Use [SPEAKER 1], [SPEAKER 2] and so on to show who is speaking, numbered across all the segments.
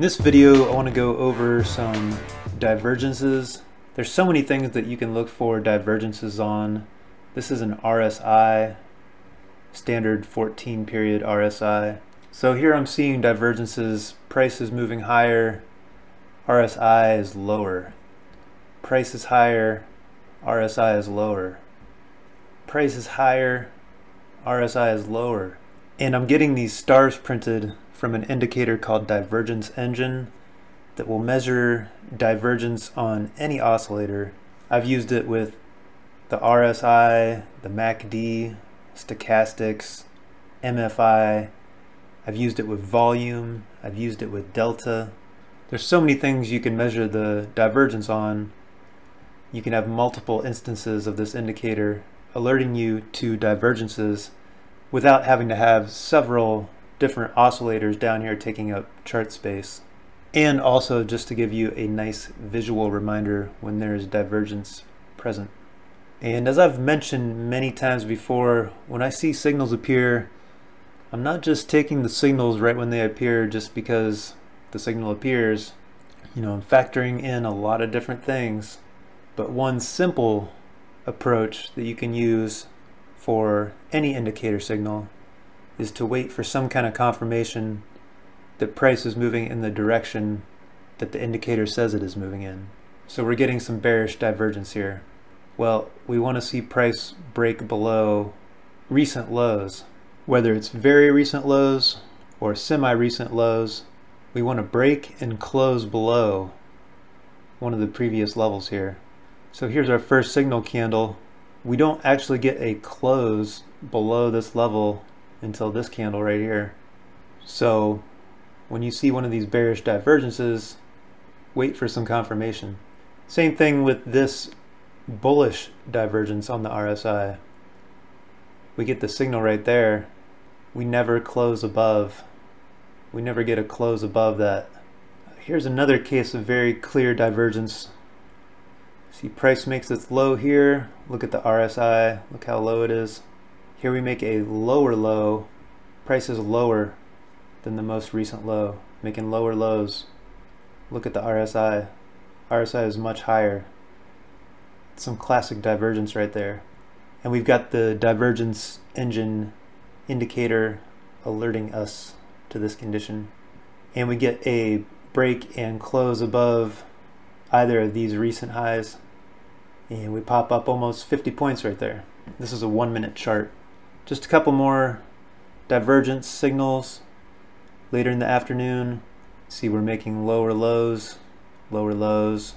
[SPEAKER 1] In this video, I want to go over some divergences. There's so many things that you can look for divergences on. This is an RSI, standard 14 period RSI. So here I'm seeing divergences. Price is moving higher, RSI is lower. Price is higher, RSI is lower. Price is higher, RSI is lower. And I'm getting these stars printed from an indicator called Divergence Engine that will measure divergence on any oscillator. I've used it with the RSI, the MACD, Stochastics, MFI. I've used it with volume. I've used it with delta. There's so many things you can measure the divergence on. You can have multiple instances of this indicator alerting you to divergences without having to have several different oscillators down here taking up chart space. And also just to give you a nice visual reminder when there's divergence present. And as I've mentioned many times before, when I see signals appear, I'm not just taking the signals right when they appear just because the signal appears. You know, I'm factoring in a lot of different things. But one simple approach that you can use for any indicator signal is to wait for some kind of confirmation that price is moving in the direction that the indicator says it is moving in. So we're getting some bearish divergence here. Well, we want to see price break below recent lows. Whether it's very recent lows or semi-recent lows, we want to break and close below one of the previous levels here. So here's our first signal candle. We don't actually get a close below this level until this candle right here. So when you see one of these bearish divergences, wait for some confirmation. Same thing with this bullish divergence on the RSI. We get the signal right there. We never close above. We never get a close above that. Here's another case of very clear divergence. See, price makes its low here. Look at the RSI. Look how low it is. Here we make a lower low. Price is lower than the most recent low, making lower lows. Look at the RSI. RSI is much higher. Some classic divergence right there. And we've got the divergence engine indicator alerting us to this condition. And we get a break and close above either of these recent highs. And we pop up almost 50 points right there. This is a 1-minute chart. Just a couple more divergence signals later in the afternoon. See, we're making lower lows, lower lows.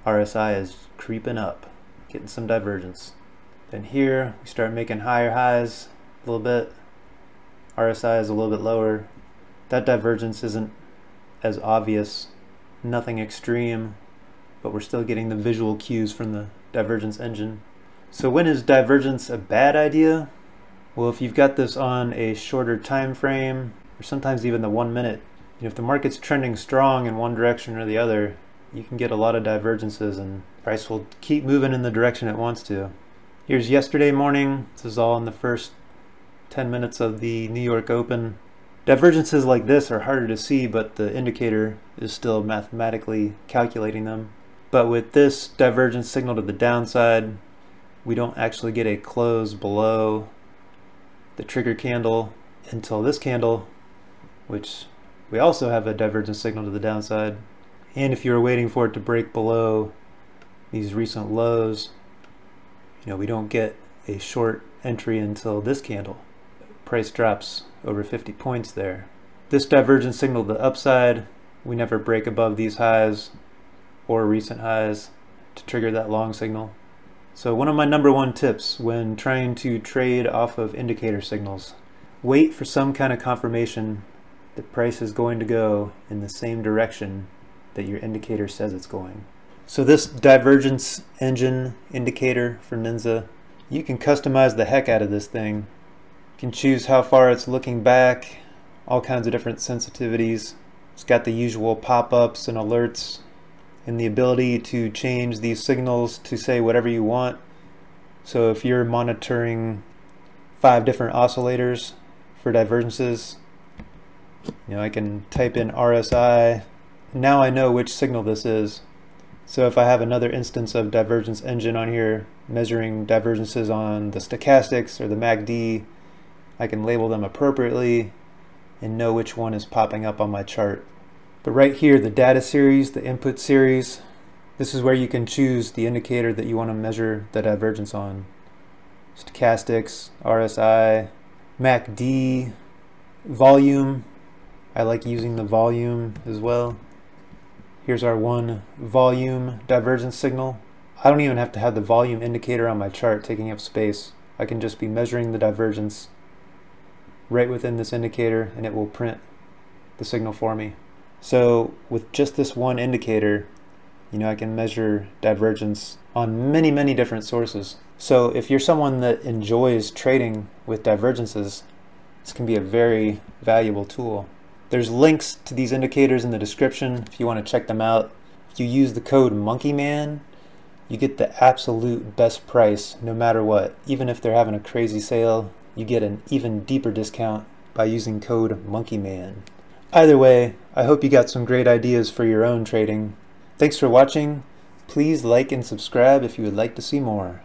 [SPEAKER 1] RSI is creeping up, getting some divergence. Then here we start making higher highs a little bit. RSI is a little bit lower. That divergence isn't as obvious, nothing extreme, but we're still getting the visual cues from the divergence engine. So when is divergence a bad idea? Well, if you've got this on a shorter time frame, or sometimes even the 1 minute, if the market's trending strong in one direction or the other, you can get a lot of divergences and price will keep moving in the direction it wants to. Here's yesterday morning. This is all in the first 10 minutes of the New York Open. Divergences like this are harder to see, but the indicator is still mathematically calculating them. But with this divergence signal to the downside, we don't actually get a close below the trigger candle until this candle, which we also have a divergence signal to the downside. And if you were waiting for it to break below these recent lows, we don't get a short entry until this candle. Price drops over 50 points there. This divergence signal to the upside, we never break above these highs or recent highs to trigger that long signal. So one of my #1 tips when trying to trade off of indicator signals, wait for some kind of confirmation that price is going to go in the same direction that your indicator says it's going. So this divergence engine indicator for NINZA, you can customize the heck out of this thing. You can choose how far it's looking back, all kinds of different sensitivities. It's got the usual pop-ups and alerts, and the ability to change these signals to say whatever you want. So if you're monitoring 5 different oscillators for divergences, I can type in RSI. Now I know which signal this is. So if I have another instance of divergence engine on here measuring divergences on the stochastics or the MACD, I can label them appropriately and know which one is popping up on my chart. But right here, the data series, the input series, this is where you can choose the indicator that you want to measure the divergence on. Stochastics, RSI, MACD, volume. I like using the volume as well. Here's our one volume divergence signal. I don't even have to have the volume indicator on my chart taking up space. I can just be measuring the divergence right within this indicator and it will print the signal for me. So with just this one indicator, I can measure divergence on many, many different sources. So if you're someone that enjoys trading with divergences, this can be a very valuable tool. There's links to these indicators in the description if you want to check them out. If you use the code MonkeyMan, you get the absolute best price no matter what. Even if they're having a crazy sale, you get an even deeper discount by using code MonkeyMan. Either way, I hope you got some great ideas for your own trading. Thanks for watching. Please like and subscribe if you would like to see more.